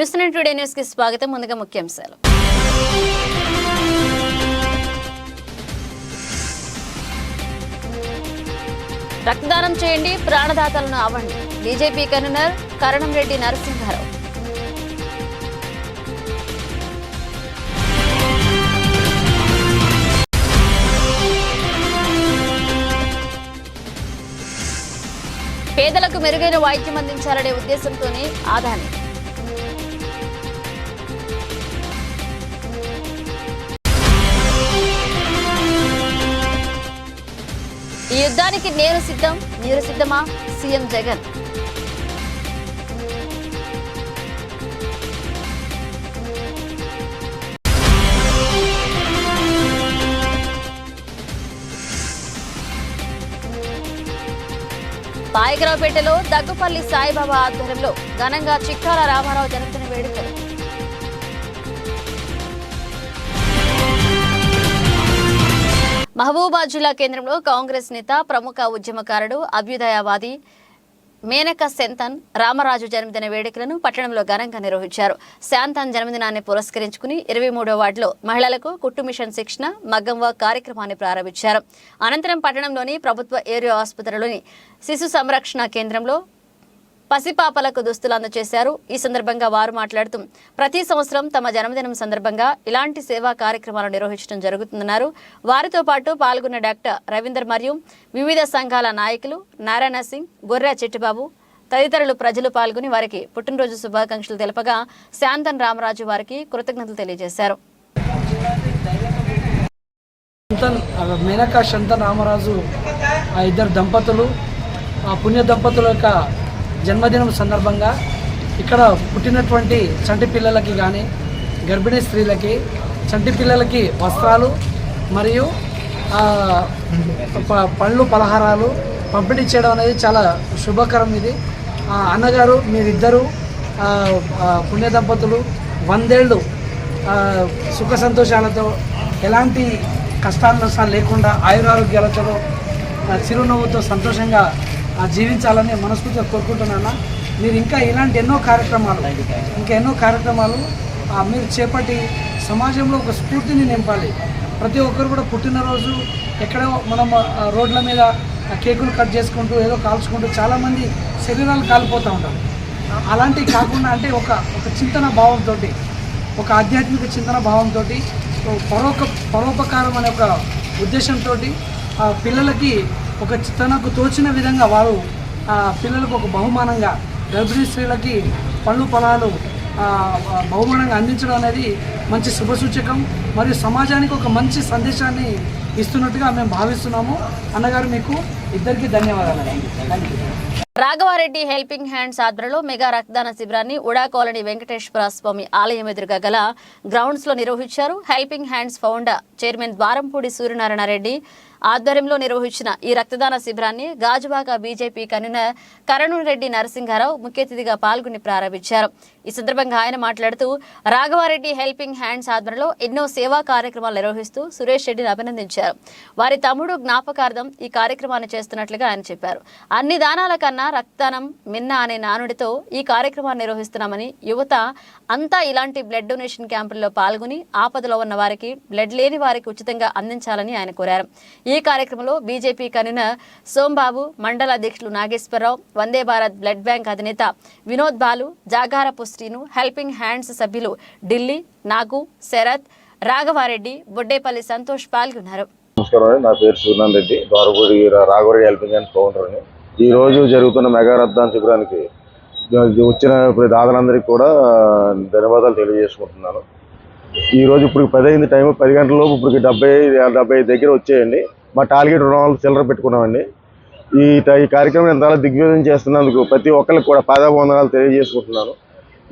న్యూస్9 today news కి స్వాగతం. ముందుగా ముఖ్యాంశాలు. రక్తదానం చేయండి, ప్రాణదాతలను అవ్వండి. BJP convener Karanam Reddy Narasimha Rao. పేదలకు మెరుగైన వైద్యం అందించాలనే ఉద్దేశంతోనే ఆదాని. ఈ యుద్ధానికి నేను సిద్ధం, మీరు సిద్ధమా? సీఎం జగన్. పాయకరావుపేటలో దగ్గుపల్లి సాయిబాబా ఆధ్వర్యంలో ఘనంగా చిక్కాల రామారావు జన్మదిన వేడుకలు. మహబూబాబాద్ జిల్లా కేంద్రంలో కాంగ్రెస్ నేత, ప్రముఖ ఉద్యమకారుడు, అభ్యుదయవాది మేనక సెంతన్ రామరాజు జన్మదిన వేడుకలను పట్టణంలో ఘనంగా నిర్వహించారు. శాంతన్ జన్మదినాన్ని పురస్కరించుకుని 23వ వార్డులో మహిళలకు కుట్టు మిషన్ శిక్షణ, మగ్గం వర్క్ కార్యక్రమాన్ని ప్రారంభించారు. అనంతరం పట్టణంలోని ప్రభుత్వ ఏరియా ఆసుపత్రిలోని శిశు సంరక్షణ కేంద్రంలో పసిపాపలకు దుస్తులు అందజేశారు. ఈ సందర్భంగా వారు మాట్లాడుతూ ప్రతి సంవత్సరం తమ జన్మదినం సందర్భంగా ఇలాంటి సేవా కార్యక్రమాలు నిర్వహించడం జరుగుతుందన్నారు. వారితో పాటు పాల్గొన్న డాక్టర్ రవీందర్ మరియు వివిధ సంఘాల నాయకులు నారాయణ సింగ్, గొర్రె చిట్టిబాబు తదితరులు ప్రజలు పాల్గొని వారికి పుట్టినరోజు శుభాకాంక్షలు తెలపగా శాంతన్ రామరాజు వారికి కృతజ్ఞతలు తెలియజేశారు. మేనకా శాంతన్ రామరాజు ఇద్దరు దంపతులు, పుణ్య దంపతుల యొక్క జన్మదినం సందర్భంగా ఇక్కడ పుట్టినటువంటి చంటి పిల్లలకి కానీ గర్భిణీ స్త్రీలకి, చంటి పిల్లలకి వస్త్రాలు మరియు పళ్ళు పలహారాలు పంపిణీ చేయడం అనేది చాలా శుభకరం. ఇది అన్నగారు మీరిద్దరూ పుణ్య దంపతులు 100 ఏళ్ళు సుఖ సంతోషాలతో, ఎలాంటి కష్టాలు నష్టాలు లేకుండా ఆయురారోగ్యాలతో చిరునవ్వుతో సంతోషంగా జీవించాలని మనస్ఫూర్తిగా కోరుకుంటున్నాను. మీరు ఇంకా ఇలాంటి ఎన్నో కార్యక్రమాలు మీరు చేపట్టి సమాజంలో ఒక స్ఫూర్తిని నింపాలి. ప్రతి ఒక్కరు కూడా పుట్టినరోజు ఎక్కడో మనం రోడ్ల మీద కేకులు కట్ చేసుకుంటూ ఏదో కాల్చుకుంటూ చాలామంది శరీరాలు కాలిపోతూ ఉంటారు. అలాంటివి కాకుండా అంటే ఒక చింతన భావంతో, ఒక ఆధ్యాత్మిక చింతన భావంతో, పరోపకారం అనే ఒక ఉద్దేశంతో పిల్లలకి ఒక తనకు తోచిన విధంగా వారు పిల్లలకు ఒక బహుమానంగా, గర్భిణీ స్త్రీలకి పళ్ళు పొలాలు బహుమానంగా అందించడం అనేది మంచి శుభసూచకం మరియు సమాజానికి ఒక మంచి సందేశాన్ని ఇస్తున్నట్టుగా మేము భావిస్తున్నాము. అన్నగారు మీకు ఇద్దరికి ధన్యవాదాలు. రాఘవారెడ్డి హెల్పింగ్ హ్యాండ్స్ ఆధ్వర్యంలో మెగా రక్తదాన శిబిరాన్ని ఉడా కాలనీ వెంకటేశ్వర స్వామి ఆలయం ఎదురుగా గల గ్రౌండ్స్ లో నిర్వహించారు. Helping hands founder chairman Dwarampudi Suryanarayana Reddy ఆధ్వర్యంలో నిర్వహించిన ఈ రక్తదాన శిబిరాన్ని గాజువాక బీజేపీ కన్వీనర్ కరణంరెడ్డి నరసింహారావు ముఖ్య అతిథిగా పాల్గొని ప్రారంభించారు. ఈ సందర్భంగా ఆయన మాట్లాడుతూ రాఘవారెడ్డి హెల్పింగ్ హ్యాండ్స్ ఆధ్వర్యంలో ఎన్నో సేవా కార్యక్రమాలు నిర్వహిస్తూ సురేష్ రెడ్డిని అభినందించారు. వారి తమ్ముడు జ్ఞాపకార్థం ఈ కార్యక్రమాన్ని చేస్తున్నట్లుగా ఆయన చెప్పారు. అన్ని దానాల కన్నా రక్తదానం మిన్న అనే నానుడితో ఈ కార్యక్రమాన్ని నిర్వహిస్తున్నామని, యువత అంతా ఇలాంటి బ్లడ్ డొనేషన్ క్యాంపుల్లో పాల్గొని ఆపదలో ఉన్న వారికి, బ్లడ్ లేని వారికి ఉచితంగా అందించాలని ఆయన కోరారు. ఈ కార్యక్రమంలో బీజేపీ కన్వీనర్ సోంబాబు, మండల అధ్యక్షులు నాగేశ్వరరావు, వందే భారత్ బ్లడ్ బ్యాంక్ అధినేత వినోద్ బాలు, జాగారపు శ్రీను, హెల్పింగ్ హ్యాండ్స్ సభ్యులు ఢిల్లీ, నాగు, శరత్, రాఘవారెడ్డి, బొడ్డేపల్లి సంతోష్ పాల్గొన్నారు. నమస్కారం, నా పేరు సూర్యనారాయణ రెడ్డి, రాఘవారెడ్డి హెల్పింగ్ హ్యాండ్స్ ఫౌండర్ని. ఈ రోజు జరుగుతున్న మెగా రక్తదాన శిబిరానికి వచ్చిన దాతలందరికీ కూడా ధన్యవాదాలు తెలియజేసుకుంటున్నాను. ఈరోజు ఇప్పుడు 10 అయింది, టైం 10 గంటల లోపు ఇప్పుడు 70 దగ్గర వచ్చేయండి. మా టార్గెట్ 200 చిల్లర పెట్టుకున్నామండి. ఈ కార్యక్రమం ఎంతలా దిగ్విజయం చేస్తున్నందుకు ప్రతి ఒక్కరికి కూడా పాదాభివందనాలు తెలియజేసుకుంటున్నాను.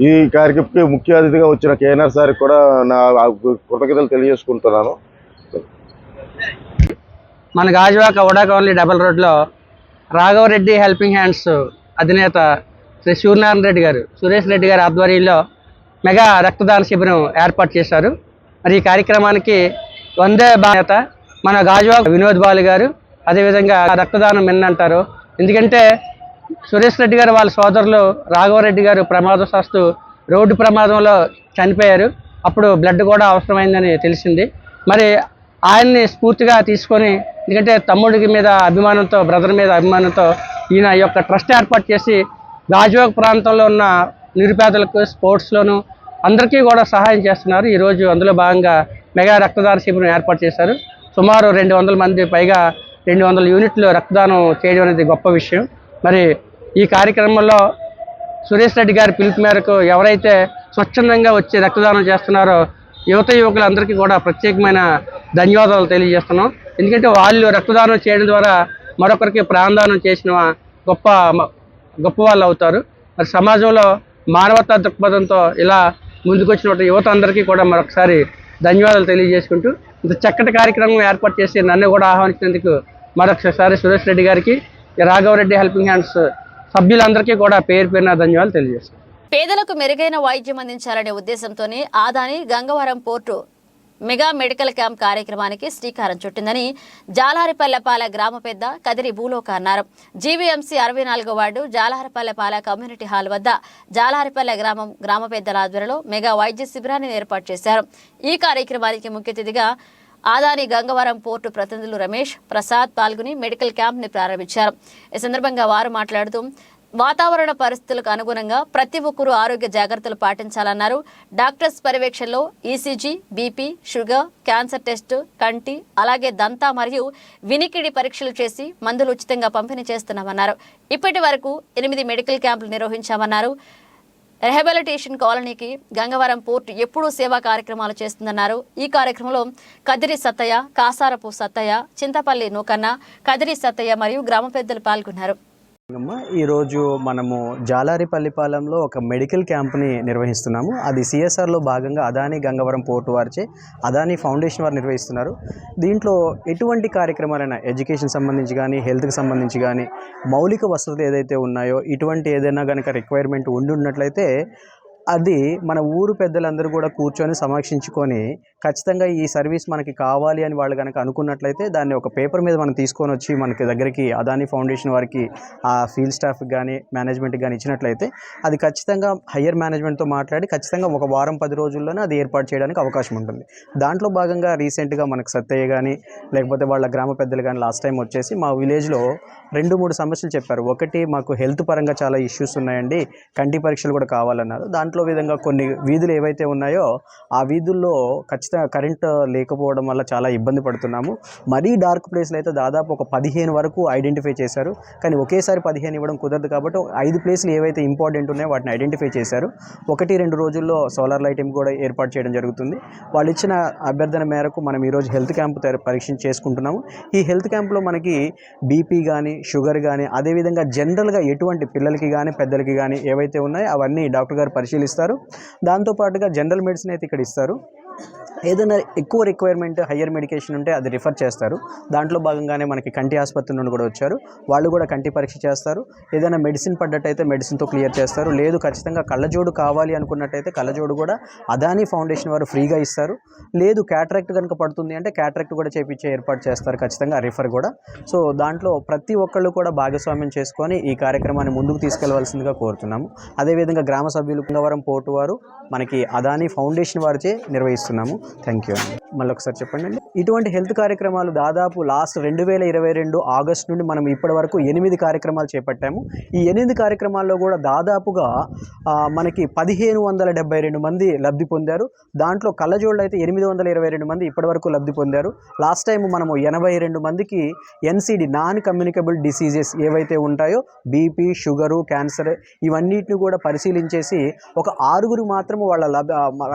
ఈ కార్యక్రమంకి ముఖ్య అతిథిగా వచ్చిన కేఎన్ఆర్ సార్కి కూడా నా కృతజ్ఞతలు తెలియజేసుకుంటున్నాను. మన గాజువాక ఉడా కాలనీ డబల్ రోడ్లో రాఘవరెడ్డి హెల్పింగ్ హ్యాండ్స్ అధినేత శ్రీ సూర్యనారాయణ రెడ్డి గారు, సురేష్ రెడ్డి గారి ఆధ్వర్యంలో మెగా రక్తదాన శిబిరం ఏర్పాటు చేశారు. మరి ఈ కార్యక్రమానికి వందే భారత మన గాజువాక వినోద్ బాలు గారు, అదేవిధంగా రక్తదానం మిన్నంటారు. ఎందుకంటే సురేష్ రెడ్డి గారు వాళ్ళ సోదరులు రాఘవరెడ్డి గారు ప్రమాదశాస్తు రోడ్డు ప్రమాదంలో చనిపోయారు. అప్పుడు బ్లడ్ కూడా అవసరమైందని తెలిసింది. మరి ఆయన్ని స్ఫూర్తిగా తీసుకొని, ఎందుకంటే తమ్ముడికి మీద అభిమానంతో, బ్రదర్ మీద అభిమానంతో ఈయన ఈ యొక్క ట్రస్ట్ ఏర్పాటు చేసి గాజువాక ప్రాంతంలో ఉన్న నిరుపేదలకు స్పోర్ట్స్లోను అందరికీ కూడా సహాయం చేస్తున్నారు. ఈరోజు అందులో భాగంగా మెగా రక్తదాన శిబిరం ఏర్పాటు చేశారు. సుమారు 200 మంది పైగా 200 యూనిట్లు రక్తదానం చేయడం అనేది గొప్ప విషయం. మరి ఈ కార్యక్రమంలో సురేష్ రెడ్డి గారి పిలుపు మేరకు ఎవరైతే స్వచ్ఛందంగా వచ్చి రక్తదానం చేస్తున్నారో యువకులందరికీ కూడా ప్రత్యేకమైన ధన్యవాదాలు తెలియజేస్తున్నాం. ఎందుకంటే వాళ్ళు రక్తదానం చేయడం ద్వారా మరొకరికి ప్రాణదానం చేసిన గొప్ప వాళ్ళు అవుతారు. మరి సమాజంలో మానవతా దృక్పథంతో ఇలా ముందుకొచ్చిన యువత అందరికీ కూడా మరొకసారి ధన్యవాదాలు తెలియజేసుకుంటూ, ఇంత చక్కటి కార్యక్రమం ఏర్పాటు చేసి నన్ను కూడా ఆహ్వానించినందుకు మరొకసారి సురేష్ రెడ్డి గారికి, రాఘవరెడ్డి హెల్పింగ్ హ్యాండ్స్ సభ్యులందరికీ కూడా పేరు పేరున ధన్యవాదాలు తెలియజేస్తాను. పేదలకు మెరుగైన వైద్యం అందించాలనే ఉద్దేశంతోనే Adani Gangavaram port mega medical camp కార్యక్రమానికి శ్రీకారం చుట్టిందని జాలహరిపల్లెపాలె గ్రామ పెద్ద కదిరి భూలోక అన్నారు. జీవీఎంసీ 64వ వార్డు జాలహరిపల్లెపాలె కమ్యూనిటీ హాల్ వద్ద జాలహరిపల్లె గ్రామ పెద్దల ఆధ్వర్యంలో మెగా వైద్య శిబిరాన్ని ఏర్పాటు చేశారు. ఈ కార్యక్రమానికి ముఖ్య అతిథిగా ఆదాని గంగవరం పోర్టు ప్రతినిధులు రమేష్ ప్రసాద్ పాల్గొని మెడికల్ క్యాంప్ ని ప్రారంభించారు. ఈ సందర్భంగా వారు మాట్లాడుతూ వాతావరణ పరిస్థితులకు అనుగుణంగా ప్రతి ఒక్కరూ ఆరోగ్య జాగ్రత్తలు పాటించాలన్నారు. డాక్టర్స్ పర్యవేక్షణలో ECG, BP, sugar, cancer test, కంటి, అలాగే దంతా మరియు వినికిడి పరీక్షలు చేసి మందులు ఉచితంగా పంపిణీ చేస్తున్నామన్నారు. ఇప్పటి వరకు 8 మెడికల్ క్యాంపులు నిర్వహించామన్నారు. రిహాబిలిటేషన్ కాలనీకి గంగవరం పోర్టు ఎప్పుడూ సేవా కార్యక్రమాలు చేస్తుందన్నారు. ఈ కార్యక్రమంలో కదిరి సత్తయ్య, కాసారపు సత్తయ్య, చింతపల్లి నూకన్న, కదిరి సత్తయ్య మరియు గ్రామ పెద్దలు పాల్గొన్నారు. ఈరోజు మనము జాలారిపల్లిపాలెంలో ఒక మెడికల్ క్యాంప్ని నిర్వహిస్తున్నాము. అది సిఎస్ఆర్లో భాగంగా అదాని గంగవరం పోర్టు వారిచే అదాని ఫౌండేషన్ వారు నిర్వహిస్తున్నారు. దీంట్లో ఎటువంటి కార్యక్రమాలైనా ఎడ్యుకేషన్ సంబంధించి కానీ, హెల్త్కి సంబంధించి కానీ, మౌలిక వసతులు ఏదైతే ఉన్నాయో ఇటువంటి ఏదైనా కనుక రిక్వైర్మెంట్ ఉన్నట్లయితే అది మన ఊరు పెద్దలందరూ కూడా కూర్చొని సమీక్షించుకొని ఖచ్చితంగా ఈ సర్వీస్ మనకి కావాలి అని వాళ్ళు కనుక అనుకున్నట్లయితే దాన్ని ఒక పేపర్ మీద మనం తీసుకొని వచ్చి మనకి దగ్గరికి అదాని ఫౌండేషన్ వారికి ఆ ఫీల్డ్ స్టాఫ్కి కానీ మేనేజ్మెంట్కి కానీ ఇచ్చినట్లయితే అది ఖచ్చితంగా హయ్యర్ మేనేజ్మెంట్తో మాట్లాడి ఖచ్చితంగా ఒక వారం 10 రోజుల్లోనే అది ఏర్పాటు చేయడానికి అవకాశం ఉంటుంది. దాంట్లో భాగంగా రీసెంట్గా మనకు సత్తయ్య కానీ లేకపోతే వాళ్ళ గ్రామ పెద్దలు కానీ లాస్ట్ టైం వచ్చేసి మా విలేజ్లో 2-3 సమస్యలు చెప్పారు. ఒకటి, మాకు హెల్త్ పరంగా చాలా ఇష్యూస్ ఉన్నాయండి, కంటి పరీక్షలు కూడా కావాలన్నారు. దాంట్లో విధంగా కొన్ని వీధులు ఏవైతే ఉన్నాయో ఆ వీధుల్లో ఖచ్చితంగా కరెంట్ లేకపోవడం వల్ల చాలా ఇబ్బంది పడుతున్నాము. మరీ డార్క్ ప్లేస్లో అయితే దాదాపు ఒక 15 వరకు ఐడెంటిఫై చేశారు. కానీ ఒకేసారి 15 ఇవ్వడం కుదరదు కాబట్టి 5 ప్లేస్లు ఏవైతే ఇంపార్టెంట్ ఉన్నాయో వాటిని ఐడెంటిఫై చేశారు. 1-2 రోజుల్లో సోలార్ లైటింగ్ కూడా ఏర్పాటు చేయడం జరుగుతుంది. వాళ్ళు ఇచ్చిన అభ్యర్థన మేరకు మనం ఈరోజు హెల్త్ క్యాంప్ పరీక్ష చేసుకుంటున్నాము. ఈ హెల్త్ క్యాంప్లో మనకి బీపీ కానీ, షుగర్ కానీ, అదేవిధంగా జనరల్గా ఎటువంటి పిల్లలకి కానీ పెద్దలకి కానీ ఏవైతే ఉన్నాయో అవన్నీ డాక్టర్ గారు పరిశీలిస్తారు. దాంతోపాటుగా జనరల్ మెడిసిన్ అయితే ఇక్కడ ఇస్తారు. ఏదైనా ఎక్కువ రిక్వైర్మెంట్ హయ్యర్ మెడికేషన్ ఉంటే అది రిఫర్ చేస్తారు. దాంట్లో భాగంగానే మనకి కంటి ఆసుపత్రి నుండి కూడా వచ్చారు. వాళ్ళు కూడా కంటి పరీక్ష చేస్తారు. ఏదైనా మెడిసిన్ పడ్డట్టయితే మెడిసిన్తో క్లియర్ చేస్తారు. లేదు ఖచ్చితంగా కళ్ళజోడు కావాలి అనుకున్నట్టయితే కళ్ళజోడు కూడా అదాని ఫౌండేషన్ వారు ఫ్రీగా ఇస్తారు. లేదు క్యాటరాక్ట్ కనుక పడుతుంది అంటే క్యాటరాక్ట్ కూడా చేపించే ఏర్పాటు చేస్తారు ఖచ్చితంగా రిఫర్ కూడా. సో దాంట్లో ప్రతి ఒక్కళ్ళు కూడా భాగస్వామ్యం చేసుకొని ఈ కార్యక్రమాన్ని ముందుకు తీసుకెళ్లవలసిందిగా కోరుతున్నాము. అదేవిధంగా గ్రామ సభ్యులు గంగవరం పోర్టు వారు మనకి అదాని ఫౌండేషన్ వారిచే నిర్వహిస్తున్నాము. థ్యాంక్ యూ అండి. మళ్ళీ ఒకసారి చెప్పండి అండి. ఇటువంటి హెల్త్ కార్యక్రమాలు దాదాపు లాస్ట్ 2022 ఆగస్టు నుండి మనం ఇప్పటి వరకు 8 కార్యక్రమాలు చేపట్టాము. ఈ 8 కార్యక్రమాల్లో కూడా దాదాపుగా మనకి 1572 మంది లబ్ధి పొందారు. దాంట్లో కళ్ళజోళ్ళు అయితే 822 మంది ఇప్పటి వరకు లబ్ధి పొందారు. లాస్ట్ టైం మనము 82 మందికి ఎన్సిడి నాన్ కమ్యూనికబుల్ డిసీజెస్ ఏవైతే ఉంటాయో బీపీ, షుగరు, క్యాన్సర్ ఇవన్నిటిని కూడా పరిశీలించేసి ఒక 6 మాత్రము వాళ్ళ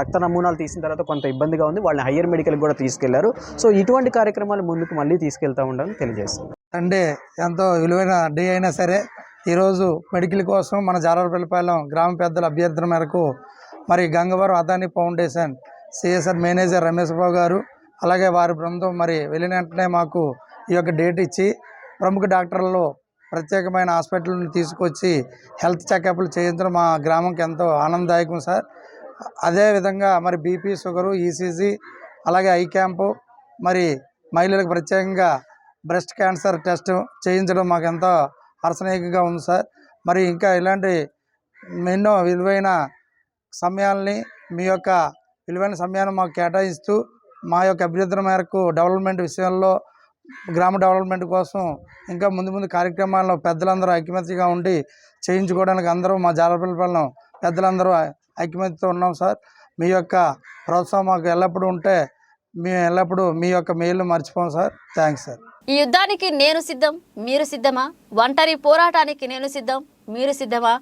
రక్త నమూనాలు తీసిన తర్వాత కొంత ఇబ్బందిగా ఉంది, వాళ్ళని హయ్యర్ మెడికల్కి కూడా తీసుకెళ్లారు. సో ఇటువంటి కార్యక్రమాలు ముందుకు మళ్ళీ తీసుకెళ్తా ఉండాలని తెలియజేస్తాం. అంటే ఎంతో విలువైన డే అయినా సరే ఈరోజు మెడికల్ కోసం మన జాలర్పల్లిపాలెం గ్రామ పెద్దల అభ్యర్థన మేరకు మరి Gangavaram Adani foundation CSR manager Ramesh Babu garu అలాగే వారి బృందం మరి వెళ్ళిన వెంటనే మాకు ఈ యొక్క డేట్ ఇచ్చి ప్రముఖ డాక్టర్లలో ప్రత్యేకమైన హాస్పిటల్ని తీసుకొచ్చి హెల్త్ చెకప్లు చేయించడం మా గ్రామంకి ఎంతో ఆనందదాయకం సార్. అదేవిధంగా మరి బీపీ, షుగరు, ఈసీజీ అలాగే ఐ క్యాంపు మరి మహిళలకు ప్రత్యేకంగా బ్రెస్ట్ క్యాన్సర్ టెస్ట్ చేయించడం మాకు ఎంతో హర్షణీయంగా ఉంది సార్. మరి ఇంకా ఇలాంటి ఎన్నో విలువైన సమయాల్ని మీ యొక్క విలువైన సమయాన్ని మాకు కేటాయిస్తూ మా యొక్క అభ్యర్థన మేరకు డెవలప్మెంట్ విషయంలో గ్రామ డెవలప్మెంట్ కోసం ఇంకా ముందు ముందు కార్యక్రమాల్లో పెద్దలందరూ ఐక్యమత్యగా ఉండి చేయించుకోవడానికి అందరూ మా జాలపల్లిపాలెం పెద్దలందరూ ఐక్యమత్యతో ఉన్నాం సార్. మీ యొక్క ప్రోత్సాహం మాకు ఎల్లప్పుడూ ఉంటే మేము ఎల్లప్పుడూ మీ యొక్క మేలు మర్చిపోం సార్. Thanks sir. ఈ యుద్ధానికి నేను సిద్ధం, మీరు సిద్ధమా? ఒంటరి పోరాటానికి నేను సిద్ధం, మీరు సిద్ధమా?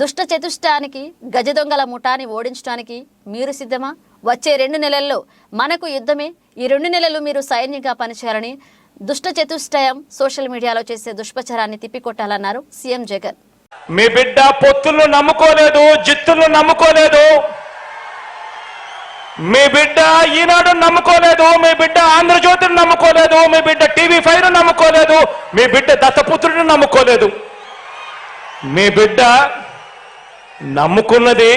దుష్ట చతుష్టానికి గజ దొంగల ముఠాని ఓడించడానికి మీరు సిద్ధమా? వచ్చే 2 నెలల్లో మనకు యుద్ధమే. ఈ 2 నెలలు మీరు సైన్యంగా పనిచేయాలని, దుష్ట చతుష్టయం సోషల్ మీడియాలో చేసే దుష్ప్రచారాన్ని తిప్పికొట్టాలన్నారు సీఎం జగన్. మీ బిడ్డ పొత్తులను నమ్ముకోలేదు, జిత్తులను నమ్ముకోలేదు, మీ బిడ్డ ఈనాడు నమ్ముకోలేదు, మీ బిడ్డ ఆంధ్రజ్యోతిని నమ్ముకోలేదు, మీ బిడ్డ TV5 నమ్ముకోలేదు, మీ బిడ్డ దత్తపుత్రుడిని నమ్ముకోలేదు. మీ బిడ్డ నమ్ముకున్నది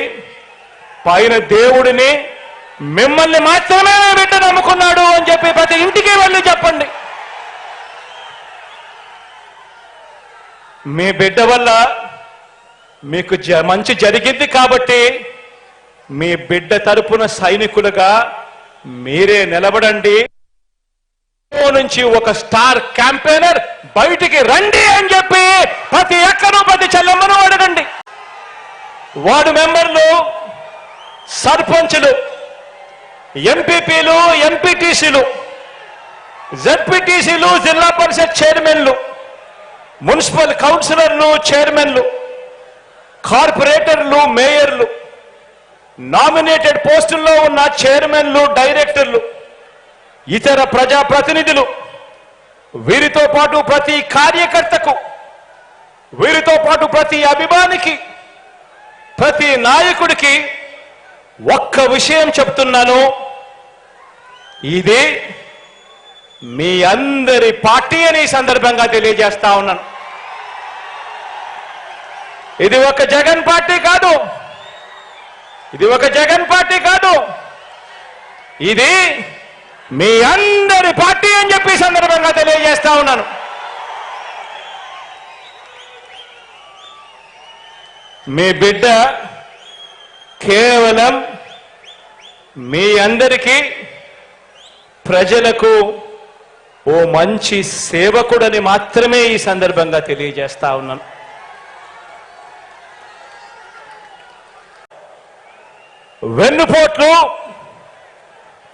పైన దేవుడిని, మిమ్మల్ని మాత్రమే మీ బిడ్డ నమ్ముకున్నాడు అని చెప్పి ప్రతి ఇంటికి వెళ్ళి చెప్పండి. మీ బిడ్డ వల్ల మీకు మంచి జరిగింది కాబట్టి మీ బిడ్డ తరపున సైనికులుగా మీరే నిలబడండి. నుంచి ఒక స్టార్ క్యాంపెయినర్ బయటికి రండి అని చెప్పి ప్రతి ఎక్కడో ప్రతి చెల్లెమ్మను అడగండి. వార్డు మెంబర్లు, సర్పంచులు, ఎంపీపీలు, ఎంపీటీసీలు, జెడ్పీటీసీలు, జిల్లా పరిషత్ చైర్మన్లు, మున్సిపల్ కౌన్సిలర్లు, చైర్మన్లు, కార్పొరేటర్లు, మేయర్లు, నామినేటెడ్ పోస్టుల్లో ఉన్న చైర్మన్లు, డైరెక్టర్లు, ఇతర ప్రజాప్రతినిధులు, వీరితో పాటు ప్రతి కార్యకర్తకు, వీరితో పాటు ప్రతి అభిమానికి, ప్రతి నాయకుడికి ఒక్క విషయం చెప్తున్నాను. ఇది మీ అందరి పార్టీ అని ఈ సందర్భంగా తెలియజేస్తా ఉన్నాను. ఇది ఒక జగన్ పార్టీ కాదు, ఇది ఒక జగన్ పార్టీ కాదు, ఇది మీ అందరి పార్టీ అని చెప్పి సందర్భంగా తెలియజేస్తా ఉన్నాను. మీ బిడ్డ కేవలం మీ అందరికీ, ప్రజలకు ఓ మంచి సేవకుడని మాత్రమే ఈ సందర్భంగా తెలియజేస్తా ఉన్నాను. వెన్నుపోట్లు,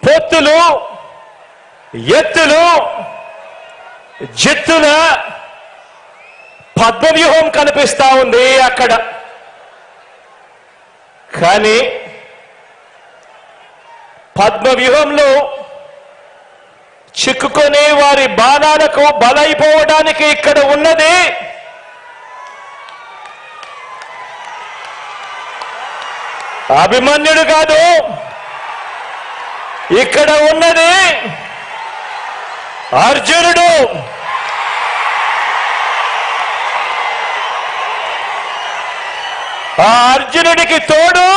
పొత్తులు, ఎత్తులు, జిత్తుల పద్మవ్యూహం కనిపిస్తా ఉంది అక్కడ. కానీ పద్మవ్యూహంలో చిక్కుకొని వారి బాణాలకు బలైపోవడానికి ఇక్కడ ఉన్నది అభిమన్యుడు కాదు, ఇక్కడ ఉన్నది అర్జునుడు. ఆ అర్జునుడికి తోడు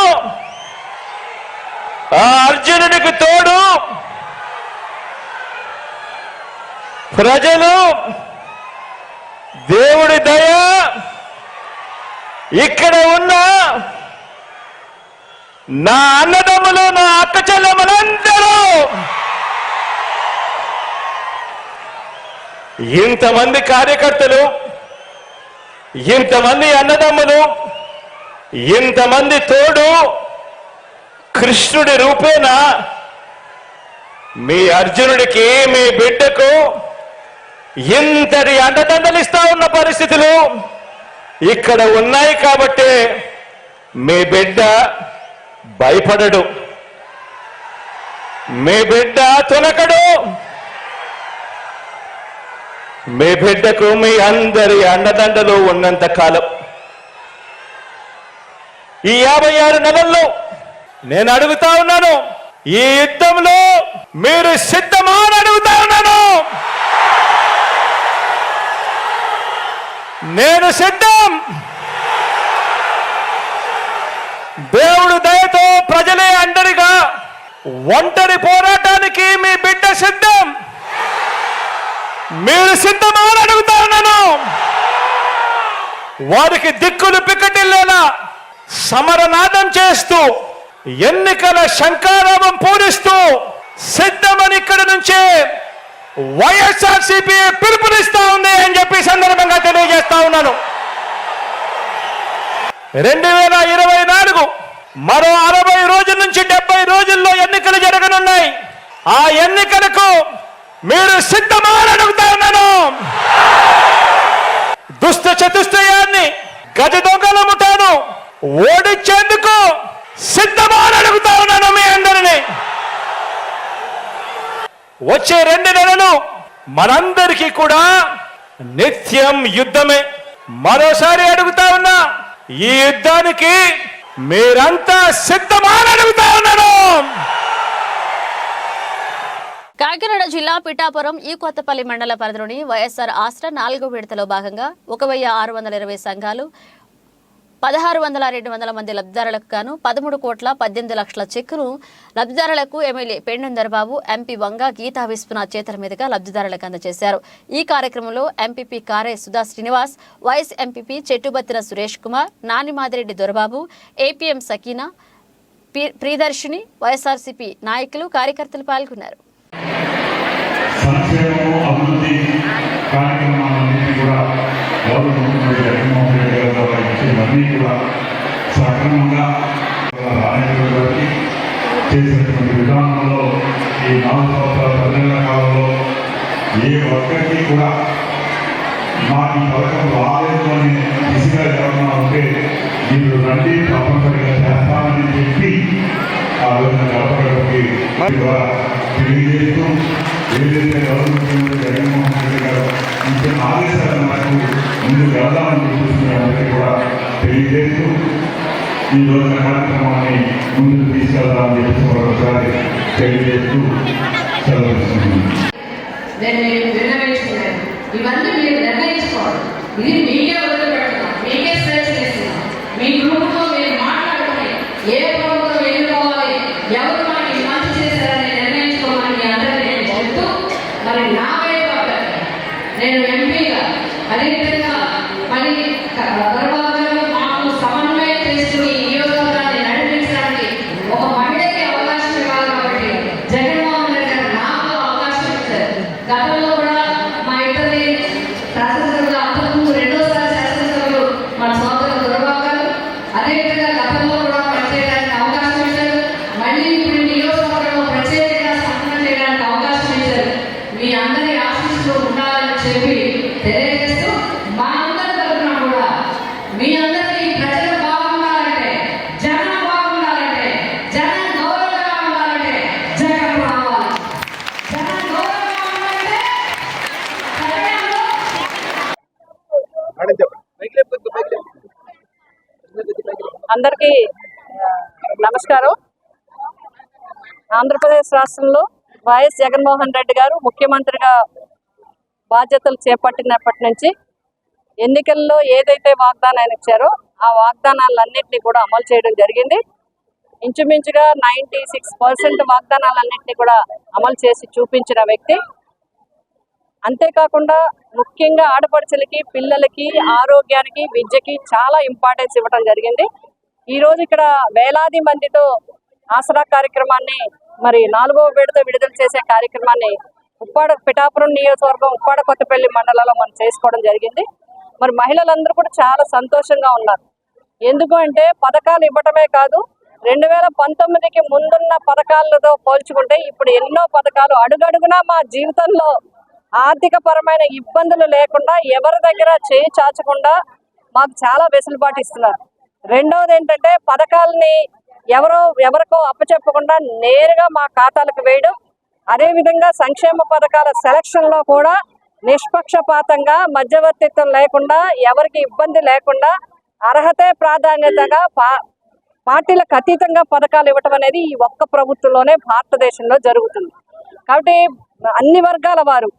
ప్రజలు, దేవుడి దయ, ఇక్కడ ఉన్న నా అన్నదమ్ములు, నా అక్క చెల్లెమ్మలందరూ, ఇంతమంది కార్యకర్తలు, ఇంతమంది అన్నదమ్ములు, ఇంతమంది తోడు కృష్ణుడి రూపేణ మీ అర్జునుడికి, మీ బిడ్డకు ఇంతటి అండదండలిస్తా ఉన్న పరిస్థితులు ఇక్కడ ఉన్నాయి. కాబట్టి మీ బిడ్డ భయపడడు, మీ బిడ్డ తునకడు. మీ బిడ్డకు మీ అందరి అండదండలు ఉన్నంత కాలం, ఈ 56 నెలల్లో నేను అడుగుతా ఉన్నాను, ఈ యుద్ధంలో మీరు సిద్ధమా అని అడుగుతా ఉన్నాను. నేను సిద్ధం. దేవుడు దయతో ప్రజలే అండరిగా ఒంటరి పోరాటానికి మీ బిడ్డ సిద్ధం. మీరు సిద్ధమా అని అడుగుతా ఉన్నాను. వారికి దిక్కులు పిక్కటిల్లేలా సమరనాదం చేస్తూ ఎన్నికల శంఖారావం పూరిస్తూ సిద్ధమని ఇక్కడ నుంచే వైఎస్ఆర్సీపీ పిలుపునిస్తా ఉంది అని చెప్పి సందర్భంగా తెలియజేస్తా ఉన్నాను. 2024 మరో 60 రోజుల నుంచి 70 రోజుల్లో ఎన్నికలు జరగనున్నాయి. ఆ ఎన్నికలకు మీరు సిద్ధమా అని అడుగుతా ఉన్నాను. దుష్ట చతుష్టయాన్ని గజ దొంగల ముఠాను ఓడించేందుకు సిద్ధమా అని అడుగుతా ఉన్నాను మీ అందరినీ. వచ్చే 2 నెలలు మనందరికీ కూడా నిత్యం యుద్ధమే. మరోసారి అడుగుతా ఉన్నా, ఈ యుద్ధానికి మీరంతా సిద్ధమా అని అడుగుతా ఉన్నాను. కాకినాడ జిల్లా పిఠాపురం ఈ కొత్తపల్లి మండల పరిధిలోని వైఎస్ఆర్ ఆసరా 4వ విడతలో భాగంగా 1620 సంఘాలు 1600 మంది లబ్ధిదారులకు గాను 13,18,00,000 చెక్కును లబ్ధిదారులకు ఎమ్మెల్యే పెండెందర్ బాబు, ఎంపీ వంగ గీతా విశ్వనాథ్ చేతుల మీదుగా లబ్ధిదారులకు అందజేశారు. ఈ కార్యక్రమంలో MPP Kare Sudha Srinivas, vice MPP Chettubathina Suresh Kumar, Nanimadireddy Dorababu, APM Sakina, Priyadarshini, YSRCP నాయకులు, కార్యకర్తలు పాల్గొన్నారు. సంక్షేమం అభివృద్ధి కార్యక్రమాలన్నింటినీ కూడా గౌరవ ముఖ్యమంత్రి జగన్మోహన్ రెడ్డి గారి ద్వారా ఇచ్చేవన్నీ కూడా సక్రమంగా రాజకీయ చేసినటువంటి విధానంలో ఈ 4 సంవత్సరాల 10 నెలల కాలంలో ఏ ఒక్కరికి కూడా మాకు ఈ పథకం రాలేదు అని దిశగా ఎవరన్నా ఉంటే మీరు రండి తప్పనిసరిగా చేస్తామని చెప్పి ఆ రోజున గడపగడపకి ద్వారా తెలియజేస్తూ ఏదైతే గౌరవ ముఖ్యమంత్రి జగన్మోహన్ రెడ్డి గారు ఇచ్చిన ఆదేశాల మేరకు ముందుకు వెళ్దామని చెప్పేసి అందరికీ కూడా తెలియజేస్తూ ఈ రోజున కార్యక్రమాన్ని ముందుకు తీసుకెళ్దామని చెప్పేసి మరొకసారి తెలియజేస్తూ సెలవుస్తున్నాను. ఇవన్నీ మీరు నిర్ణయించుకోవాలి. ఇది మీకే వదిలిపెడుతున్నాం, మీకే స్వేచ్ఛ చేస్తున్నాం. మీ గ్రూపుతో మీరు మాట్లాడుకుని ఏ ప్రభుత్వం ఎన్నుకోవాలి, ఎవరు మనకి మంచి చేశారని నిర్ణయించుకోమని మీ అందరినీ నేను చెప్తూ, మరి నా వైపు నేను ఎంపీగా అదేవిధంగా మరి దొరబాబు గారు మాకు సమన్వయం చేసుకుని ఈ నియోజకవర్గాన్ని నడిపించడానికి ఒక మహిళకి అవకాశం ఇవ్వాలి కాబట్టి జగన్మోహన్ రెడ్డి గారు నాకు అవకాశం ఇచ్చారు. గతంలో కూడా మా ఇద్దరి శాసనసభ్యులు అంతకుముందు 2వసారి శాసనసభ్యులు మన సోదరులు దొరబాబు గారు అదేవిధంగా గతంలో కూడా పనిచేయడానికి అవకాశం ఇచ్చారు. మళ్ళీ ఇప్పుడు నియోజకవర్గంలో ప్రత్యేకంగా సంఘటన చేయడానికి అవకాశం ఇచ్చారు. మీ అందరి ఆశీస్సులు ఉండాలని చెప్పి తెలియజేస్తూ మా అందరి తరఫున కూడా మీ అందరికీ ప్రజలు బాగుండాలంటే, జనం బాగుండాలంటే, జనం గౌరవంగా ఉండాలంటే జగన్ రావాలి. జనం గౌరవంగా ఉండాలంటే అందరికీ నమస్కారం. ఆంధ్రప్రదేశ్ రాష్ట్రంలో వైఎస్ జగన్మోహన్ రెడ్డి గారు ముఖ్యమంత్రిగా బాధ్యతలు చేపట్టినప్పటి నుంచి ఎన్నికల్లో ఏదైతే వాగ్దానాలు ఇచ్చారో ఆ వాగ్దానాలన్నింటినీ కూడా అమలు చేయడం జరిగింది. ఇంచుమించుగా 96% వాగ్దానాలన్నింటినీ కూడా అమలు చేసి చూపించిన వ్యక్తి. అంతేకాకుండా ముఖ్యంగా ఆడపడుచులకి, పిల్లలకి, ఆరోగ్యానికి, విద్యకి చాలా ఇంపార్టెన్స్ ఇవ్వడం జరిగింది. ఈరోజు ఇక్కడ వేలాది మందితో ఆసరా కార్యక్రమాన్ని మరి 4వ విడత విడుదల చేసే కార్యక్రమాన్ని పిఠాపురం నియోజకవర్గం ఉప్పాడ కొత్తపల్లి మండలంలో మనం చేసుకోవడం జరిగింది. మరి మహిళలందరూ కూడా చాలా సంతోషంగా ఉన్నారు. ఎందుకు అంటే పథకాలు ఇవ్వటమే కాదు, 2019కి ముందున్న పథకాలతో పోల్చుకుంటే ఇప్పుడు ఎన్నో పథకాలు అడుగడుగునా మా జీవితంలో ఆర్థిక పరమైన ఇబ్బందులు లేకుండా ఎవరి దగ్గర చేయి చాచకుండా మాకు చాలా వెసులుబాటు ఇస్తున్నారు. రెండవది ఏంటంటే పథకాలని ఎవరికో అప్పచెప్పకుండా నేరుగా మా ఖాతాలకు వేయడం. అదేవిధంగా సంక్షేమ పథకాల సెలక్షన్లో కూడా నిష్పక్షపాతంగా, మధ్యవర్తిత్వం లేకుండా, ఎవరికి ఇబ్బంది లేకుండా అర్హతే ప్రాధాన్యతగా పార్టీలకు అతీతంగా పథకాలు ఇవ్వటం అనేది ఈ ఒక్క ప్రభుత్వంలోనే భారతదేశంలో జరుగుతుంది. కాబట్టి అన్ని వర్గాల వారు,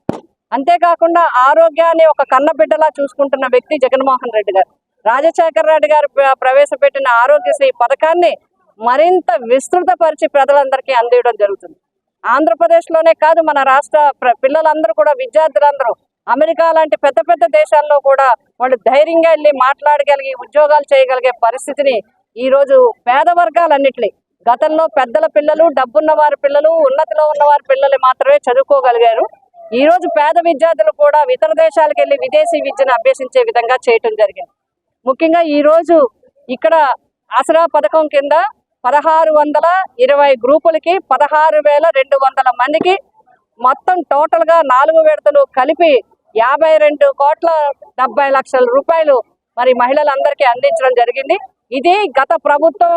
అంతేకాకుండా ఆరోగ్యాన్ని ఒక కన్నబిడ్డలా చూసుకుంటున్న వ్యక్తి జగన్మోహన్ రెడ్డి గారు. రాజశేఖర రెడ్డి గారు ప్రవేశపెట్టిన ఆరోగ్యశ్రీ పథకాన్ని మరింత విస్తృతపరిచి ప్రజలందరికీ అందించడం జరుగుతుంది. ఆంధ్రప్రదేశ్లోనే కాదు, మన రాష్ట్ర పిల్లలందరూ కూడా, విద్యార్థులందరూ అమెరికా లాంటి పెద్ద పెద్ద దేశాల్లో కూడా వాళ్ళు ధైర్యంగా వెళ్ళి మాట్లాడగలిగి ఉద్యోగాలు చేయగలిగే పరిస్థితిని ఈరోజు పేద వర్గాలన్నింటినీ గతంలో పెద్దల పిల్లలు, డబ్బున్న వారి పిల్లలు, ఉన్నతిలో ఉన్న వారి పిల్లలు మాత్రమే చదువుకోగలిగారు. ఈ రోజు పేద విద్యార్థులు కూడా ఇతర దేశాలకు వెళ్ళి విదేశీ విద్యను అభ్యసించే విధంగా చేయటం జరిగింది. ముఖ్యంగా ఈ రోజు ఇక్కడ ఆసరా పథకం కింద 1620 గ్రూపులకి 16,200 మందికి మొత్తం టోటల్ గా 4 విడతలు కలిపి 52,70,00,000 రూపాయలు మరి మహిళలందరికీ అందించడం జరిగింది. ఇది గత ప్రభుత్వం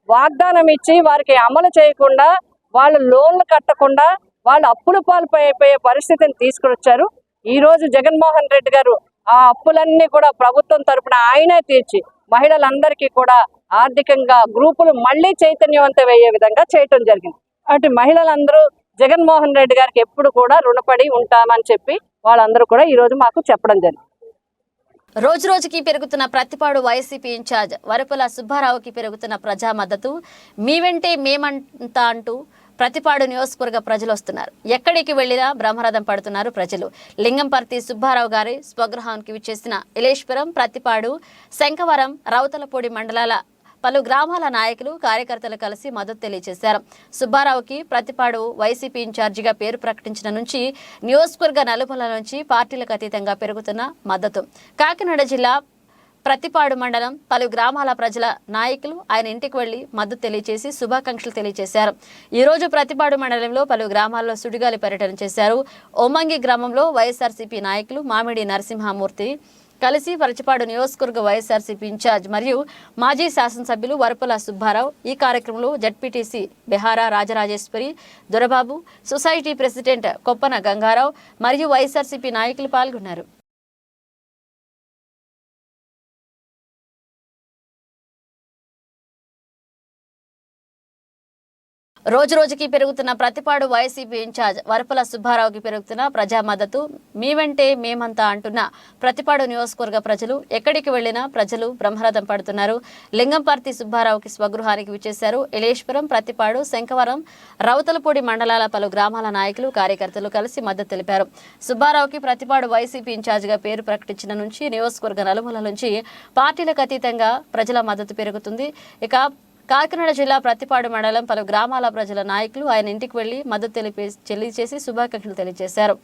వాగ్దానం ఇచ్చి వారికి అమలు చేయకుండా, వాళ్ళు లోన్లు కట్టకుండా వాళ్ళు అప్పుల పాలైపోయే పరిస్థితిని తీసుకొచ్చారు. ఈ రోజు జగన్మోహన్ రెడ్డి గారు ఆ అప్పులన్నీ కూడా ప్రభుత్వం తరపున ఆయనే తీర్చి మహిళలందరికీ కూడా ఆర్థికంగా గ్రూపులు మళ్లీ చైతన్యవంతం అయ్యే విధంగా చేయటం జరిగింది. అటు మహిళలందరూ జగన్మోహన్ రెడ్డి గారికి ఎప్పుడు కూడా రుణపడి ఉంటామని చెప్పి వాళ్ళందరూ కూడా ఈ రోజు మాకు చెప్పడం జరిగింది. రోజు రోజుకి పెరుగుతున్న ప్రతిపాడు వైసీపీ ఇన్ఛార్జ్ వరపుల సుబ్బారావుకి పెరుగుతున్న ప్రజా మద్దతు. మీ వెంటే మేమంతా అంటూ ప్రతిపాడు నియోజకవర్గ ప్రజలు వస్తున్నారు. ఎక్కడికి వెళ్లినా బ్రహ్మరథం పడుతున్నారు ప్రజలు. లింగంపర్తి సుబ్బారావు గారి స్వగృహానికి విచ్చేసిన ఇలేశ్వరం, ప్రతిపాడు, శంఖవరం, రౌతలపూడి మండలాల పలు గ్రామాల నాయకులు, కార్యకర్తలు కలిసి మద్దతు తెలియజేశారు. సుబ్బారావుకి ప్రతిపాడు వైసీపీ ఇన్ఛార్జిగా పేరు ప్రకటించిన నుంచి నియోజకవర్గ నలుమూల నుంచి పార్టీలకు అతీతంగా పెరుగుతున్న మద్దతు. కాకినాడ జిల్లా ప్రతిపాడు మండలం పలు గ్రామాల ప్రజల నాయకులు ఆయన ఇంటికి వెళ్లి మద్దతు తెలియజేసి శుభాకాంక్షలు తెలియజేశారు. ఈ రోజు ప్రతిపాడు మండలంలో పలు గ్రామాల్లో సుడిగాలి పర్యటన చేశారు. ఓమంగి గ్రామంలో వైఎస్ఆర్సీపీ నాయకులు మామిడి నరసింహమూర్తి కలిసి ప్రతిపాడు నియోజకవర్గ వైఎస్ఆర్సీపీ ఇన్ఛార్జ్ మరియు మాజీ శాసనసభ్యులు వరపుల సుబ్బారావు, ఈ కార్యక్రమంలో ZPTC Behara Rajarajeswari, Dorababu, society president Koppana Gangarao మరియు వైఎస్ఆర్సీపీ నాయకులు పాల్గొన్నారు. రోజు రోజుకి పెరుగుతున్న ప్రతిపాడు వైసీపీ ఇన్ఛార్జ్ వరపుల సుబ్బారావుకి పెరుగుతున్న ప్రజా మద్దతు. మీ వెంటే మేమంతా అంటున్న ప్రతిపాడు నియోజకవర్గ ప్రజలు ఎక్కడికి వెళ్లినా ప్రజలు బ్రహ్మరథం పడుతున్నారు. లింగంపర్తి సుబ్బారావుకి స్వగృహానికి విచ్చేశారు. ఇలేశ్వరం, ప్రతిపాడు, శంఖవరం, రౌతలపూడి మండలాల పలు గ్రామాల నాయకులు, కార్యకర్తలు కలిసి మద్దతు తెలిపారు. సుబ్బారావుకి ప్రతిపాడు వైసీపీ ఇన్ఛార్జిగా పేరు ప్రకటించిన నుంచి నియోజకవర్గ నలుమూల నుంచి పార్టీలకు అతీతంగా ప్రజల మద్దతు పెరుగుతుంది. ఇక కాకినాడ జిల్లా ప్రతిపాడు మండలం పలు గ్రామాల ప్రజల నాయకులు ఆయన ఇంటికి వెళ్లి మద్దతు తెలియజేసి శుభాకాంక్షలు తెలియజేశారు.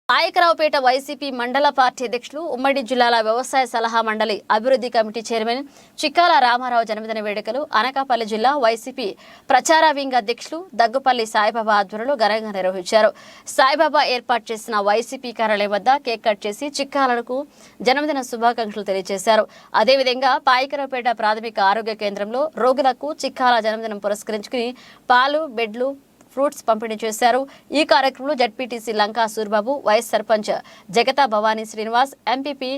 నాయకరావుపేట వైసీపీ మండల పార్టీ అధ్యక్షులు, ఉమ్మడి జిల్లాల వ్యవసాయ సలహా మండలి అభివృద్ధి కమిటీ చైర్మన్ చిక్కాల రామారావు జన్మదిన వేడుకలు అనకాపల్లి జిల్లా వైసీపీ ప్రచార వింగ్ అధ్యక్షులు దగ్గుపల్లి సాయిబాబా ఆధ్వర్యంలో ఘనంగా నిర్వహించారు. సాయిబాబా ఏర్పాటు చేసిన వైసీపీ కార్యాలయం వద్ద కేక్ కట్ చేసి చిక్కాలకు జన్మదిన శుభాకాంక్షలు తెలియజేశారు. అదేవిధంగా పాయకరావుపేట ప్రాథమిక ఆరోగ్య కేంద్రంలో రోగులకు చిక్కాల జన్మదినం పురస్కరించుకుని పాలు, బెడ్లు, ఫ్రూట్స్ పంపిణీ చేశారు. ఈ కార్యక్రమంలో ZPTC Lanka Surbabu, vice sarpanch Jagatha Bhavani Srinivas, MPP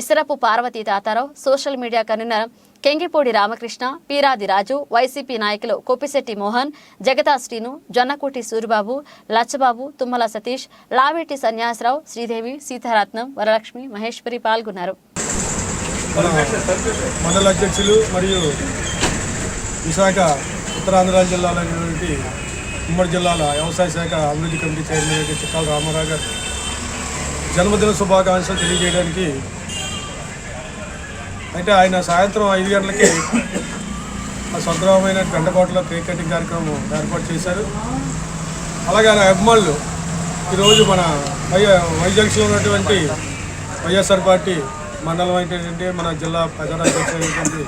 Isarapu Parvathi Tatarao, social media convener Kengipudi Ramakrishna, Piradi Raju, YCP నాయకులు కొప్పిశెట్టి మోహన్, జగతా శ్రీను, జొన్నకోటి సూరిబాబు, లచ్చబాబు, తుమ్మల సతీష్, లావేటి సన్యాసరావు, శ్రీదేవి, సీతారత్నం, వరలక్ష్మి, మహేశ్వరి పాల్గొన్నారు. మండల అధ్యక్షులు మరియు విశాఖ ఉత్తరాంధ్ర జిల్లాలోని ఉమ్మడి జిల్లాల వ్యవసాయ శాఖ అభివృద్ధి కమిటీ చైర్మన్ చిక్కాల రామారావు గారు జన్మదిన శుభాకాంక్షలు తెలియజేయడానికి అయితే ఆయన సాయంత్రం 5 గంటలకి స్వగ్రామమైన గంటకోటలో కేక్ కటింగ్ కార్యక్రమం ఏర్పాటు చేశారు. అలాగే ఆయన అభిమానులు ఈరోజు మన వైజాగ్లో ఉన్నటువంటి వైఎస్ఆర్ పార్టీ మండలం ఏంటంటే మన జిల్లా ప్రధాన అధ్యక్షుడు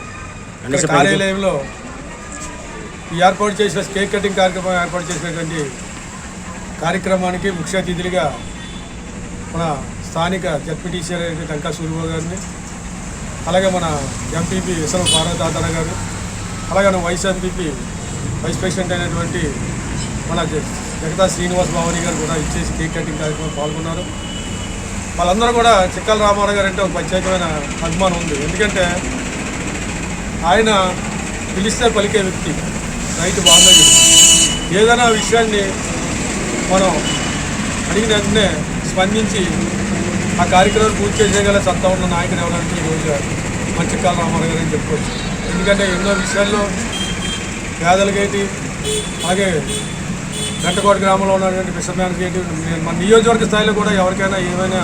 కార్యాలయంలో ఏర్పాటు చేసిన కేక్ కటింగ్ కార్యక్రమం ఏర్పాటు చేసినటువంటి కార్యక్రమానికి ముఖ్య అతిథులుగా మన స్థానిక జడ్పీటీసీ లంకా సూరిబాబు గారిని, అలాగే మన ఎంపీపీ ఇసరపు పార్వతీ తాతారావు గారు, అలాగే మన వైస్ ఎంపీపీ వైస్ ప్రెసిడెంట్ అయినటువంటి మన జగతా శ్రీనివాస్ భవానీ గారు కూడా ఇచ్చేసి కేక్ కటింగ్ కార్యక్రమం పాల్గొన్నారు. వాళ్ళందరూ కూడా చిక్కాల రామారావు గారు అంటే ఒక ప్రత్యేకమైన అభిమానం ఉంది. ఎందుకంటే ఆయన పిలిస్తే పలికే వ్యక్తి, రైతు బాంధవ్యుడు. ఏదైనా విషయాన్ని మనం అడిగిన వెంటనే స్పందించి ఆ కార్యక్రమాన్ని పూర్తి చేయగల సత్తా ఉన్న నాయకుడు ఎవరంటే ఈరోజు మన చిక్కాల రామారావు గారు అని చెప్పుకోవచ్చు. ఎందుకంటే ఎన్నో విషయాల్లో పేదలకేంటి, అలాగే గంటకోట గ్రామంలో ఉన్నటువంటి ఫిషర్మ్యాన్స్ ఏంటి, మన నియోజకవర్గ స్థాయిలో కూడా ఎవరికైనా ఏమైనా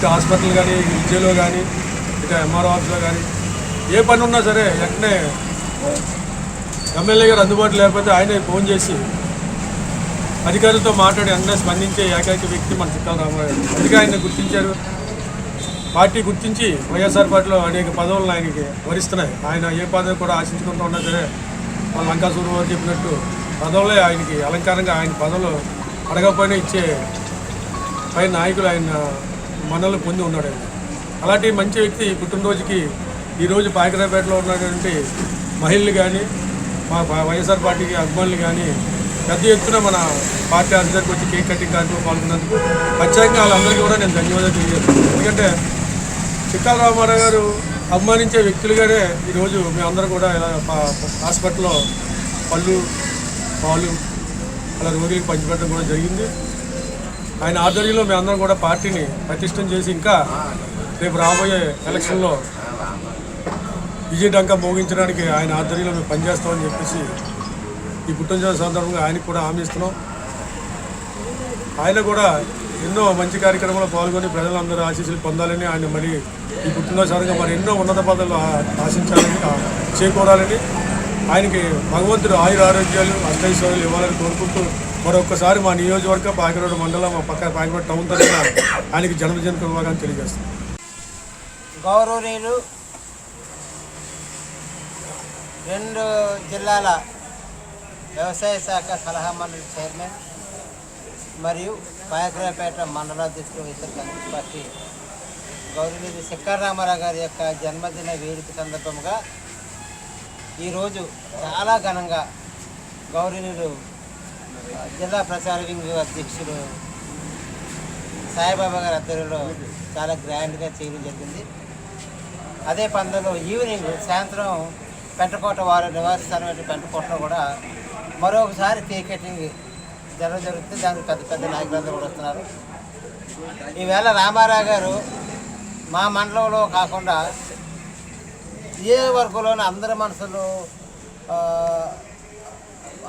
ఇటు హాస్పిటల్ కానీ విద్యలో కానీ ఇటు ఎంఆర్ఓ ఆఫీస్లో కానీ ఏ పని ఉన్నా సరే వెంటనే ఎమ్మెల్యే గారు అందుబాటులో లేకపోతే ఆయనే ఫోన్ చేసి అధికారులతో మాట్లాడి వెంటనే స్పందించే ఏకైక వ్యక్తి మన చిక్కాల రామారావు గారు. అందుకే ఆయన గుర్తించారు. పార్టీ గుర్తించి వైఎస్ఆర్ పార్టీలో అనేక పదవులను ఆయనకి వరిస్తున్నాయి. ఆయన ఏ పదవి కూడా ఆశించుకుంటూ ఉన్నా సరే వాళ్ళ లంకాసూరు వారు చెప్పినట్టు పదవులే ఆయనకి అలంకారంగా ఆయన పదవులు అడగకపోయినా ఇచ్చే పై నాయకులు ఆయన మనల్ని పొంది ఉన్నాడు. ఆయన అలాంటి మంచి వ్యక్తి పుట్టినరోజుకి ఈరోజు పాయకరాపేటలో ఉన్నటువంటి మహిళలు కానీ మా వైఎస్ఆర్ పార్టీకి అభిమానులు కానీ పెద్ద ఎత్తున మన పార్టీ ఆఫీసర్కి వచ్చి కేక్ కటింగ్ కార్యక్రమం పాల్గొన్నందుకు ప్రత్యేకంగా వాళ్ళందరికీ కూడా నేను ధన్యవాదాలు తెలియజేస్తున్నాను. ఎందుకంటే చిక్కాల రామారావు గారు అభిమానించే వ్యక్తులుగానే ఈరోజు మేమందరం కూడా హాస్పిటల్లో పళ్ళు పాలు అలా రోగులకు పంచిపెట్టడం కూడా జరిగింది. ఆయన ఆధ్వర్యంలో మేమందరం కూడా పార్టీని పటిష్టం చేసి ఇంకా రేపు రాబోయే ఎలక్షన్లో విజయడంకా మోగించడానికి ఆయన ఆధ్వర్యంలో మేము పనిచేస్తామని చెప్పేసి ఈ పుట్టినరోజు సందర్భంగా ఆయనకు కూడా హామీ ఇస్తున్నాం. ఆయన కూడా ఎన్నో మంచి కార్యక్రమాల్లో పాల్గొని ప్రజలందరూ ఆశీస్సులు పొందాలని, ఆయన మరి ఈ పుట్టినరోజు సందర్భంగా మరి ఎన్నో ఉన్నత పదవులు ఆశించాలని చేకూరాలని, ఆయనకి భగవంతుడు ఆరోగ్యాలు అష్టైశ్వర్యాలు ఇవ్వాలని కోరుకుంటూ మరొకసారి మా నియోజకవర్గ పాయకరోడ్ మండలం మా పక్క పాయకరోడ్ టౌన్ తరఫున ఆయనకి జన్మదిన శుభాకాంక్షలు తెలియజేస్తాం. గౌరవనీయులు 2 జిల్లాల వ్యవసాయ శాఖ సలహా మండలి చైర్మన్ మరియు పాయకరాపేట మండలాధ్యక్షులు ఇతర కాంగ్రెస్ పార్టీ గౌరవనీయులు చిక్కాల రామారావు గారి యొక్క జన్మదిన వేడుక సందర్భంగా ఈరోజు చాలా ఘనంగా గౌరవనీయులు జిల్లా ప్రచార వింగ్ అధ్యక్షులు సాయిబాబా గారి ఆధ్వర్యంలో చాలా గ్రాండ్గా చేయడం జరిగింది. అదే పందులో ఈవినింగ్ సాయంత్రం పెంటకోట వారు నివాసస్థానం పెంటకోటలో కూడా మరొకసారి కేక్ కటింగ్ జరుగుతుంది. దానికి పెద్ద పెద్ద నాయకులందరూ కూడా వస్తున్నారు. ఈవేళ రామారావు గారు మా మండలంలో కాకుండా ఏ వర్గంలోనూ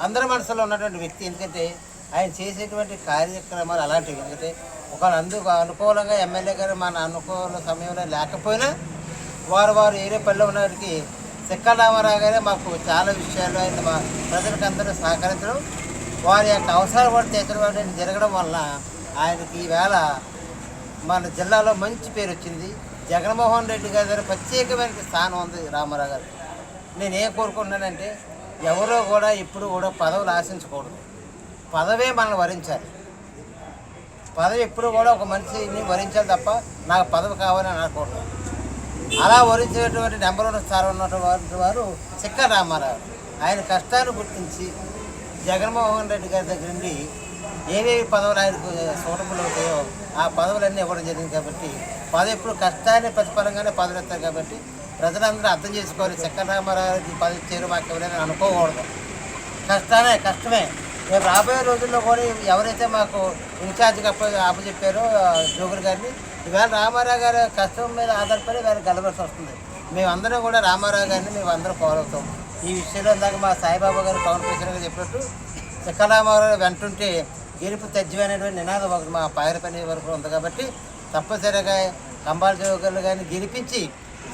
అందరి మనసులో ఉన్నటువంటి వ్యక్తి. ఎందుకంటే ఆయన చేసేటువంటి కార్యక్రమాలు అలాంటివి. ఎందుకంటే ఒకళ్ళు అనుకూలంగా ఎమ్మెల్యే గారు మన అనుకూల సమయంలో లేకపోయినా వారు ఏరే పనిలో ఉన్నవారికి చిక్కాల రామారావు గారే మాకు చాలా విషయాలు ఆయన మా ప్రజలకు అందరూ సహకరించడం, వారి యొక్క అవసరాలు కూడా తీర్చడం జరగడం వలన ఆయనకి ఈవేళ మన జిల్లాలో మంచి పేరు వచ్చింది. జగన్మోహన్ రెడ్డి గారి దగ్గర ప్రత్యేకమైన స్థానం ఉంది రామారావు గారు. నేను ఏం కోరుకుంటున్నానంటే ఎవరో కూడా ఇప్పుడు కూడా పదవులు ఆశించకూడదు. పదవే మనల్ని వరించాలి. పదవి ఎప్పుడు కూడా ఒక మనిషిని వరించాలి తప్ప నాకు పదవి కావాలని అనకూడదు. అలా వరించేటువంటి నెంబర్ 1 స్థానం ఉన్నటువంటి వారు చిక్కాల రామారావు. ఆయన కష్టాన్ని గుర్తించి జగన్మోహన్ రెడ్డి గారి దగ్గర నుండి ఏవేవి పదవులు ఆయనకు సూటబుల్ అవుతాయో ఆ పదవులన్నీ ఇవ్వడం జరిగింది. కాబట్టి పదవి ఎప్పుడు కష్టాన్ని ప్రతిఫలంగానే పదవులు ఇస్తారు. కాబట్టి ప్రజలందరూ అర్థం చేసుకోవాలి. చిక్కాల రామారావు పదవి ఇచ్చారు మాకు ఎవరైనా అనుకోకూడదు. కష్టమే. రేపు రాబోయే రోజుల్లో కూడా ఎవరైతే మాకు ఇన్ఛార్జ్గా అప్పచెప్పారో జోగులు గారిని, ఈవేళ రామారావు గారి కష్టం మీద ఆధారపడి వేరే గెలవలసి వస్తుంది. మేమందరం కూడా రామారావు గారిని మేమందరం ఫాలో అవుతాం. ఈ విషయంలో ఇందాక మా సాయిబాబా గారు టౌన్ ప్రెసిడెంట్గా చెప్పినట్టు చిక్కాల రామారావు వెంటుంటే గెలుపు తథ్యమైనటువంటి నినాదం ఒకటి మా పాయరపల్లి వరకు ఉంది. కాబట్టి తప్పనిసరిగా కంబాల జోగులు గారిని గెలిపించి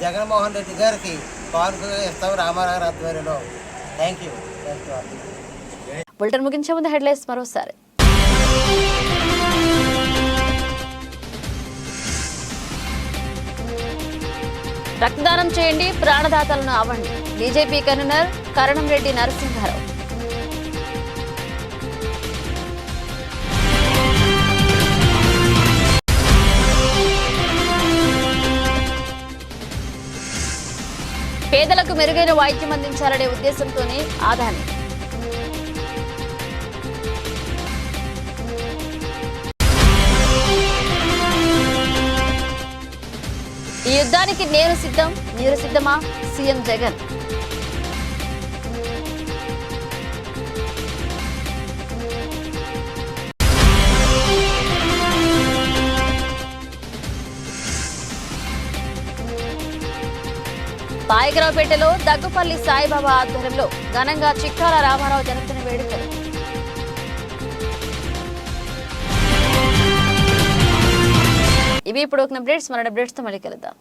జగన్మోహన్ రెడ్డి గారికి పాల్గొగా ఇస్తాం రామారావు గారి ఆధ్వర్యంలో. Thank you. బులెటిన్ ముగించే ముందు హెడ్లైన్స్ మరోసారి. రక్తదానం చేయండి, ప్రాణదాతలను అవ్వండి. BJP convener Karanam Reddy Narasimha Rao. పేదలకు మెరుగైన వైద్యం అందించాలనే ఉద్దేశంతోనే ఆదాని. ఈ యుద్ధానికి నేను సిద్ధం, మీరు సిద్ధమా? సీఎం జగన్. పాయకరావుపేటలో దగ్గుపల్లి సాయిబాబా ఆధ్వర్యంలో ఘనంగా చిక్కాల రామారావు జన్మదిన వేడుకలు. ఇవి ఇప్పుడు ఒక అప్డేట్స్ మరో అప్డేట్స్తో మళ్ళీ కలుద్దాం.